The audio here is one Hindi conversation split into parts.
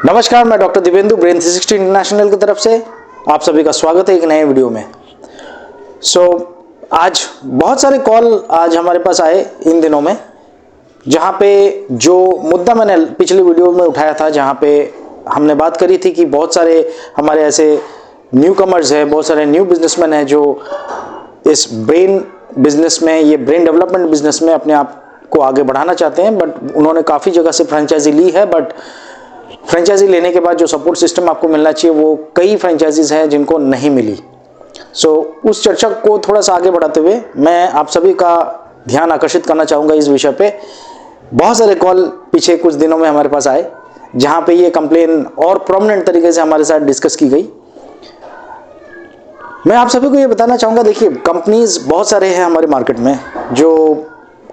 नमस्कार, मैं डॉक्टर दिवेंदु ब्रेन 360 इंटरनेशनल की तरफ से आप सभी का स्वागत है एक नए वीडियो में। आज बहुत सारे कॉल आज हमारे पास आए इन दिनों में, जहां पे जो मुद्दा मैंने पिछली वीडियो में उठाया था, जहां पे हमने बात करी थी कि बहुत सारे हमारे ऐसे न्यू कमर्स हैं, बहुत सारे न्यू बिजनेसमैन हैं जो इस ब्रेन बिजनेस में, ये ब्रेन डेवलपमेंट बिजनेस में अपने आप को आगे बढ़ाना चाहते हैं। बट उन्होंने काफ़ी जगह से फ्रेंचाइजी ली है, बट फ्रेंचाइजी लेने के बाद जो सपोर्ट सिस्टम आपको मिलना चाहिए वो कई फ्रेंचाइजीज हैं जिनको नहीं मिली। उस चर्चा को थोड़ा सा आगे बढ़ाते हुए मैं आप सभी का ध्यान आकर्षित करना चाहूँगा इस विषय पे। बहुत सारे कॉल पीछे कुछ दिनों में हमारे पास आए जहाँ पे ये कंप्लेन और प्रोमिनेंट तरीके से हमारे साथ डिस्कस की गई। मैं आप सभी को ये बताना चाहूँगा, देखिए कंपनीज बहुत सारे हैं हमारे मार्केट में जो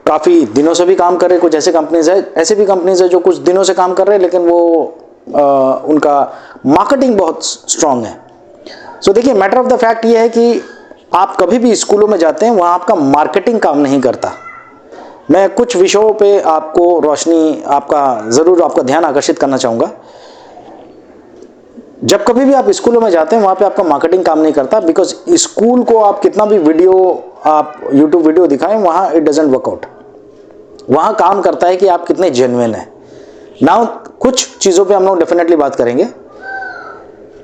काफ़ी दिनों से भी काम कर रहे हैं। कुछ ऐसे कंपनीज है, ऐसे भी कंपनीज है जो कुछ दिनों से काम कर रहे हैं लेकिन वो उनका मार्केटिंग बहुत स्ट्रांग है। देखिए मैटर ऑफ द फैक्ट ये है कि आप कभी भी स्कूलों में जाते हैं वहाँ आपका मार्केटिंग काम नहीं करता। मैं कुछ विषयों पे आपको रोशनी ज़रूर आपका ध्यान आकर्षित करना चाहूँगा। जब कभी भी आप स्कूलों में जाते हैं वहाँ पे आपका मार्केटिंग काम नहीं करता, बिकॉज स्कूल को आप कितना भी वीडियो आप यूट्यूब वीडियो दिखाएं, वहाँ इट डजंट वर्कआउट। वहाँ काम करता है कि आप कितने जेन्युइन हैं। नाउ कुछ चीज़ों पे हम लोग डेफिनेटली बात करेंगे।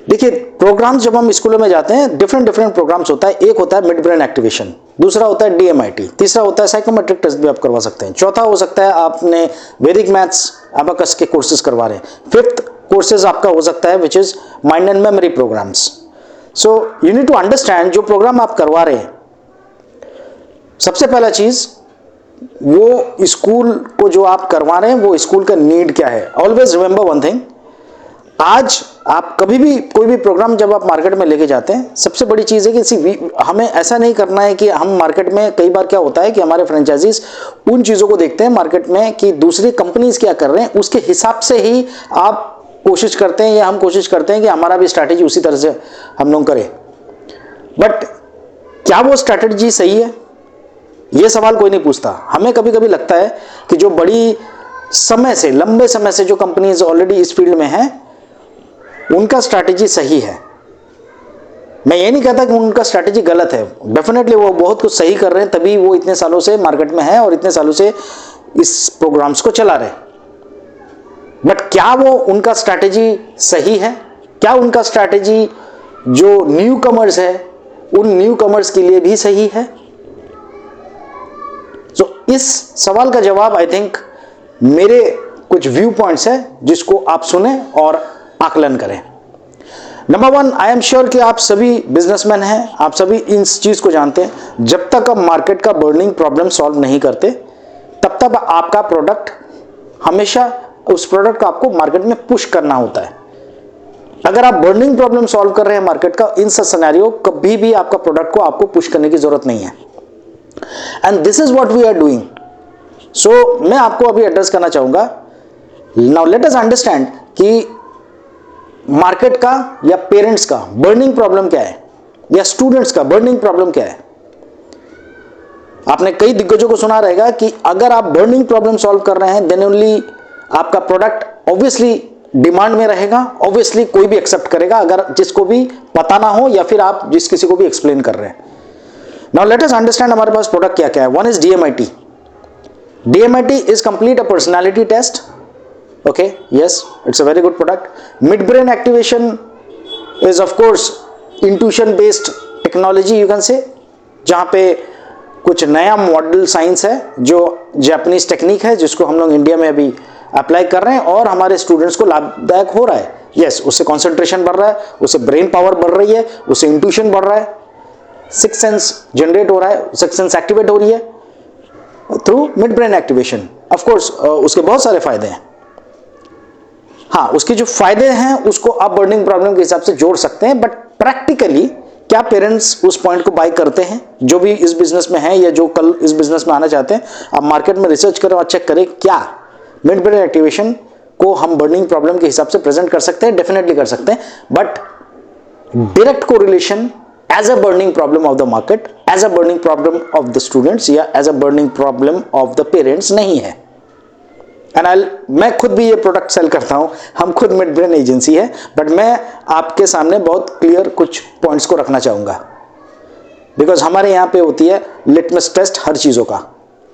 देखिए प्रोग्राम्स जब हम स्कूलों में जाते हैं, डिफरेंट प्रोग्राम्स होता है। एक होता है मिड ब्रेन एक्टिवेशन, दूसरा होता है DMIT, तीसरा होता है साइकोमेट्रिक टेस्ट भी आप करवा सकते हैं, चौथा हो सकता है आपने वैदिक मैथ्स अबाकस के कोर्सेज करवा रहे हैं, फिफ्थ कोर्सेज आपका हो सकता है which is mind and memory programs. You need to understand जो प्रोग्राम आप करवा रहे हैं, सबसे पहला चीज वो स्कूल को जो आप करवा रहे हैं वो स्कूल का नीड क्या है। ऑलवेज रिमेंबर वन थिंग, आज आप कभी भी कोई भी प्रोग्राम जब आप मार्केट में लेके जाते हैं, सबसे बड़ी चीज़ है कि हमें ऐसा नहीं करना है कि हम मार्केट में, कई बार क्या होता है कि हमारे फ्रेंचाइजीज उन चीज़ों को देखते हैं मार्केट में कि दूसरी कंपनीज क्या कर रहे हैं, उसके हिसाब से ही आप कोशिश करते हैं या हम कोशिश करते हैं कि हमारा भी स्ट्रैटेजी उसी तरह से हम लोग करें। बट क्या वो स्ट्रैटेजी सही है, ये सवाल कोई नहीं पूछता। हमें कभी कभी लगता है कि जो बड़ी समय से, लंबे समय से जो कंपनीज ऑलरेडी इस फील्ड में हैं उनका स्ट्रैटेजी सही है। मैं ये नहीं कहता कि उनका स्ट्रैटेजी गलत है, डेफिनेटली वो बहुत कुछ सही कर रहे हैं, तभी वो इतने सालों से मार्केट में है और इतने सालों से इस प्रोग्राम्स को चला रहे हैं। बट क्या वो उनका स्ट्रैटेजी सही है? क्या उनका स्ट्रैटेजी जो न्यू कमर्स है उन न्यू कमर्स के लिए भी सही है? इस सवाल का जवाब आई थिंक मेरे कुछ व्यू पॉइंट्स है जिसको आप सुने और आकलन करें। Number one, I am sure कि आप सभी बिजनेसमैन हैं, आप सभी इस चीज को जानते हैं, जब तक आप मार्केट का बर्निंग प्रॉब्लम सॉल्व नहीं करते तब तक आपका प्रोडक्ट, हमेशा उस प्रोडक्ट को आपको मार्केट में पुश करना होता है। अगर आप बर्निंग प्रॉब्लम सॉल्व कर रहे हैं मार्केट का, इन सच सिनेरियो कभी भी आपका प्रोडक्ट को आपको पुश करने की जरूरत नहीं है। And this is what we are doing. मैं आपको अभी एड्रेस करना चाहूंगा। नाउ लेट अस अंडरस्टैंड कि मार्केट का या पेरेंट्स का बर्निंग प्रॉब्लम क्या है या स्टूडेंट्स का बर्निंग प्रॉब्लम क्या है। आपने कई दिग्गजों को सुना रहेगा कि अगर आप बर्निंग प्रॉब्लम सॉल्व कर रहे हैं देन ओनली आपका प्रोडक्ट ऑब्वियसली डिमांड में रहेगा, ऑब्वियसली कोई भी एक्सेप्ट करेगा, अगर जिसको भी पता ना हो या फिर आप जिस किसी को भी एक्सप्लेन कर रहे हैं। नाउ लेट अस अंडरस्टैंड हमारे पास प्रोडक्ट क्या क्या है। One is DMIT. DMIT is complete a personality test. Okay, yes, it's a very good product. Midbrain activation is of course intuition based technology you can say, जहाँ पे कुछ नया मॉडल साइंस है जो जापानीज टेक्निक है जिसको हम लोग इंडिया में अभी अप्लाई कर रहे हैं और हमारे स्टूडेंट्स को लाभदायक हो रहा है। यस, उससे कॉन्सेंट्रेशन बढ़ रहा है, उससे ब्रेन पावर बढ़ रही है, उससे इंट्यूशन बढ़ रहा है, सिक्स सेंस जनरेट हो रहा है, सिक्स सेंस एक्टिवेट हो रही है through mid brain activation. Of course उसके बहुत सारे फायदे हैं। हाँ, उसके जो फायदे हैं उसको आप बर्निंग प्रॉब्लम के हिसाब से जोड़ सकते हैं, बट प्रैक्टिकली क्या पेरेंट्स उस पॉइंट को बाय करते हैं? जो भी इस बिजनेस में है या जो कल इस बिजनेस में आना चाहते हैं, आप मार्केट में रिसर्च करें और चेक करें क्या मिड ब्रेन एक्टिवेशन को हम बर्निंग प्रॉब्लम के हिसाब से प्रेजेंट कर सकते हैं। डेफिनेटली कर सकते हैं, but direct correlation as a burning problem of the market, as a burning problem of the students या as a burning problem of the parents नहीं है। एंड मैं खुद भी ये प्रोडक्ट सेल करता हूं, हम खुद मिड ब्रेन एजेंसी है, बट मैं आपके सामने बहुत क्लियर कुछ पॉइंट्स को रखना चाहूंगा, बिकॉज हमारे यहाँ पे होती है लिटमस टेस्ट हर चीजों का,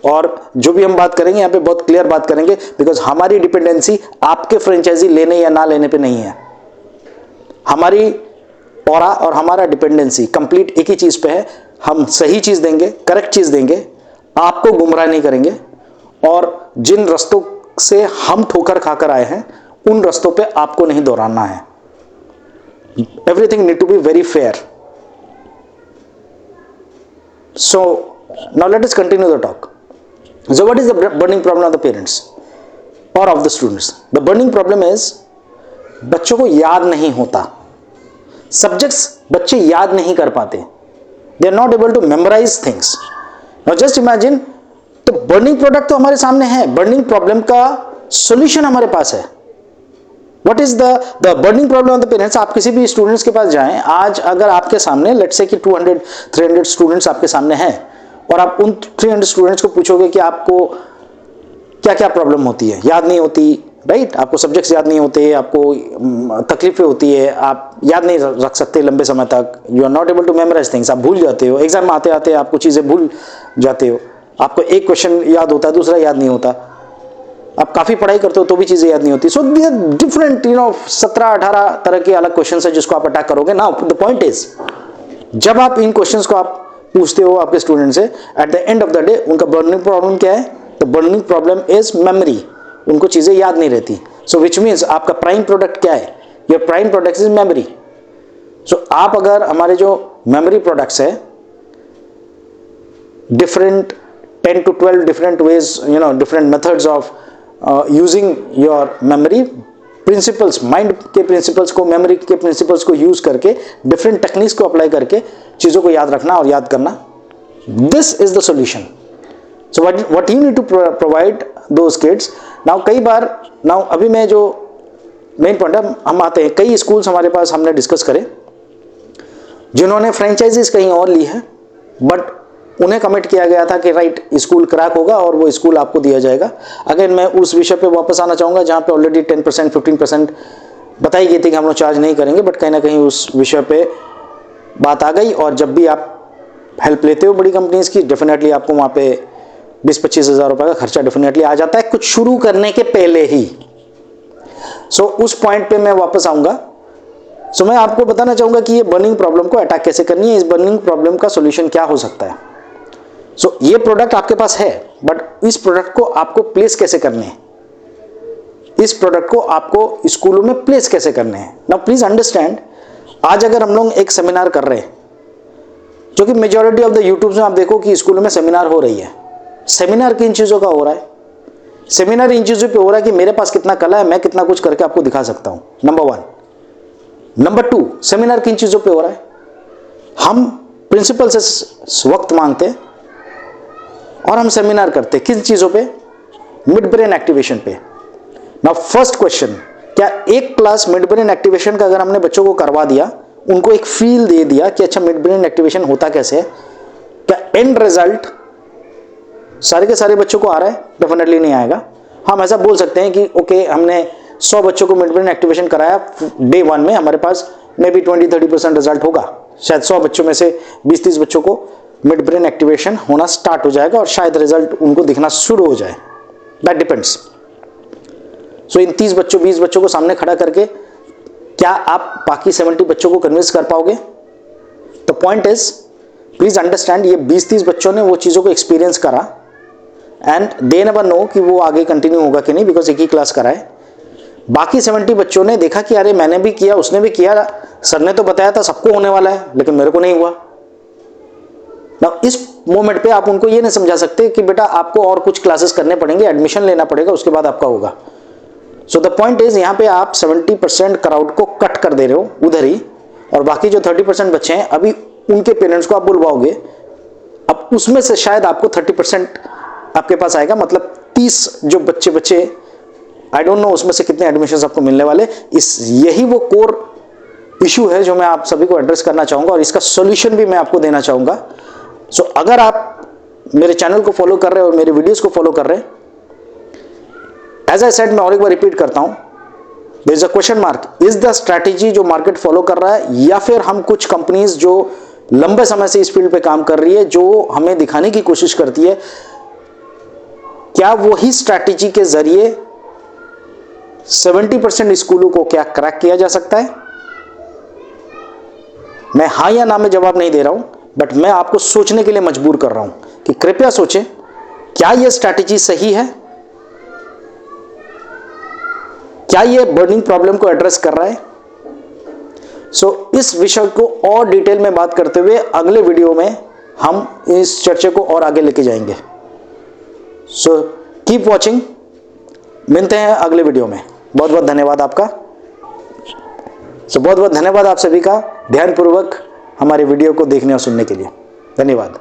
और जो भी हम बात करेंगे यहाँ पे बहुत क्लियर बात करेंगे, बिकॉज हमारी डिपेंडेंसी आपके फ्रेंचाइजी लेने या ना लेने पे नहीं है। हमारी ऑरा और हमारा डिपेंडेंसी कंप्लीट एक ही चीज पे है, हम सही चीज देंगे, करेक्ट चीज देंगे, आपको गुमराह नहीं करेंगे, और जिन रास्तों से हम ठोकर खाकर आए हैं उन रास्तों पे आपको नहीं दोहराना है। Everything need to be very fair. So now let us continue the talk. So what is the burning problem of the parents or of the students? The burning problem is बच्चों को याद नहीं होता, सब्जेक्ट्स बच्चे याद नहीं कर पाते, they are not able to memorize things. Now just imagine, तो बर्निंग प्रोडक्ट तो हमारे सामने है, बर्निंग प्रॉब्लम का सॉल्यूशन हमारे पास है। What is the burning problem of the parents? आप किसी भी स्टूडेंट्स के पास जाएं, आज अगर आपके सामने लेट्स से कि 200-300 स्टूडेंट्स आपके सामने हैं, और आप उन 300 स्टूडेंट्स को पूछोगे कि आपको क्या क्या प्रॉब्लम होती है, याद नहीं होती, राइट? आपको सब्जेक्ट्स याद नहीं होते, आपको तकलीफें होती है, आप याद नहीं रख सकते लंबे समय तक, you are not able to memorise things, आप भूल जाते हो, एग्जाम आते आते आपको चीज़ें भूल जाते हो, आपको एक क्वेश्चन याद होता है, दूसरा याद नहीं होता, आप काफ़ी पढ़ाई करते हो तो भी चीज़ें याद नहीं होती। सो दे आर डिफरेंट 17-18 तरह के अलग क्वेश्चन है जिसको आप अटैक करोगे। नाउ द पॉइंट इज, जब आप इन क्वेश्चंस को आप पूछते हो आपके स्टूडेंट से, at the end of the day उनका बर्निंग प्रॉब्लम क्या है? The burning problem is memory, उनको चीजें याद नहीं रहती। सो विच मीन्स आपका प्राइम प्रोडक्ट क्या है? Your prime product is memory. So आप अगर हमारे जो मेमोरी प्रोडक्ट्स है, different 10 to 12 different ways, different methods of using your memory principles, mind के प्रिंसिपल्स को, मेमोरी के प्रिंसिपल्स को यूज करके, डिफरेंट टेक्निक्स को अप्लाई करके चीजों को याद रखना और याद करना, this is the solution. So what you need to provide those kids. Now कई बार, नाउ अभी मैं जो मेन पॉइंट है, हम आते हैं, कई स्कूल्स हमारे पास हमने डिस्कस करे जिन्होंने फ्रेंचाइजीज कहीं और ली है, बट उन्हें कमिट किया गया था कि राइट स्कूल क्रैक होगा और वो स्कूल आपको दिया जाएगा। अगेन मैं उस विषय पे वापस आना चाहूँगा जहाँ पे ऑलरेडी 10% 15% बताई गई थी कि हम लोग चार्ज नहीं करेंगे, बट कहीं ना कहीं उस विषय पे बात आ गई, और जब भी आप हेल्प लेते हो बड़ी कंपनीज की, डेफिनेटली आपको वहाँ पे 20-25 हज़ार रुपये का खर्चा डेफिनेटली आ जाता है कुछ शुरू करने के पहले ही। सो उस पॉइंट पे मैं वापस आऊँगा। सो मैं आपको बताना चाहूँगा कि ये बर्निंग प्रॉब्लम को अटैक कैसे करनी है, इस बर्निंग प्रॉब्लम का सोल्यूशन क्या हो सकता है। सो ये प्रोडक्ट आपके पास है, बट इस प्रोडक्ट को आपको प्लेस कैसे करने हैं, इस प्रोडक्ट को आपको स्कूलों में प्लेस कैसे करने हैं। नाउ प्लीज अंडरस्टैंड, आज अगर हम लोग एक सेमिनार कर रहे हैं, जो कि मेजॉरिटी ऑफ द यूट्यूब में आप देखो कि स्कूलों में सेमिनार हो रही है, सेमिनार किन चीज़ों का हो रहा है? सेमिनार इन चीज़ों पे हो रहा है कि मेरे पास कितना कला है, मैं कितना कुछ करके आपको दिखा सकता हूँ, नंबर 1। नंबर 2, सेमिनार किन चीज़ों पे हो रहा है? हम प्रिंसिपल से वक्त मांगते हैं और हम सेमिनार करते हैं किन चीज़ों पे? मिड ब्रेन एक्टिवेशन पे। नाउ फर्स्ट क्वेश्चन, क्या एक क्लास मिड ब्रेन एक्टिवेशन का अगर हमने बच्चों को करवा दिया, उनको एक फील दे दिया कि अच्छा मिड ब्रेन एक्टिवेशन होता कैसे है, क्या एंड रिजल्ट सारे के सारे बच्चों को आ रहा है? डेफिनेटली नहीं आएगा। हम ऐसा बोल सकते हैं कि ओके हमने 100 बच्चों को मिड ब्रेन एक्टिवेशन कराया, डे 1 में हमारे पास मे बी 20-30% रिजल्ट होगा, शायद 100 बच्चों में से 20-30 बच्चों को मिड ब्रेन एक्टिवेशन होना स्टार्ट हो जाएगा और शायद रिजल्ट उनको दिखना शुरू हो जाए, दैट डिपेंड्स। सो इन 30 बच्चों 20 बच्चों को सामने खड़ा करके क्या आप बाकी 70 बच्चों को कन्विंस कर पाओगे? The point is, please understand, ये 20-30 बच्चों ने वो चीज़ों को एक्सपीरियंस करा एंड दे नेवर नो कि वो आगे कंटिन्यू होगा कि नहीं, बिकॉज एक ही क्लास कराए। बाकी 70 बच्चों ने देखा कि अरे मैंने भी किया, उसने भी किया, सर ने तो बताया था सबको होने वाला है, लेकिन मेरे को नहीं हुआ। ना इस मोमेंट पे आप उनको ये नहीं समझा सकते कि बेटा आपको और कुछ क्लासेस करने पड़ेंगे, एडमिशन लेना पड़ेगा, उसके बाद आपका होगा। सो द पॉइंट इज, यहाँ पे आप 70% क्राउड को कट कर दे रहे हो उधर ही, और बाकी जो 30% बच्चे हैं अभी उनके पेरेंट्स को आप बुलवाओगे, अब उसमें से शायद आपको 30% आपके पास आएगा, मतलब 30 जो बच्चे आई डोंट नो उसमें से कितने एडमिशन आपको मिलने वाले। यही वो कोर इशू है जो मैं आप सभी को एड्रेस करना चाहूंगा और इसका सॉल्यूशन भी मैं आपको देना चाहूंगा। सो अगर आप मेरे चैनल को फॉलो कर रहे हैं और मेरे वीडियोस को फॉलो कर रहे हैं, एज आई सेड, मैं और एक बार रिपीट करता हूं, there is a question mark, is the strategy जो मार्केट फॉलो कर रहा है, या फिर हम कुछ कंपनीज जो लंबे समय से इस फील्ड पे काम कर रही है, जो हमें दिखाने की कोशिश करती है, क्या वही स्ट्रैटेजी के जरिए 70% स्कूलों को क्या क्रैक किया जा सकता है? मैं हां या ना में जवाब नहीं दे रहा हूं, बट मैं आपको सोचने के लिए मजबूर कर रहा हूं कि कृपया सोचें, क्या यह स्ट्रैटेजी सही है? क्या यह बर्निंग प्रॉब्लम को एड्रेस कर रहा है? इस विषय को और डिटेल में बात करते हुए अगले वीडियो में हम इस चर्चा को और आगे लेके जाएंगे। कीप वॉचिंग, मिलते हैं अगले वीडियो में। बहुत बहुत धन्यवाद आपका। बहुत बहुत धन्यवाद आप सभी का ध्यानपूर्वक हमारे वीडियो को देखने और सुनने के लिए। धन्यवाद।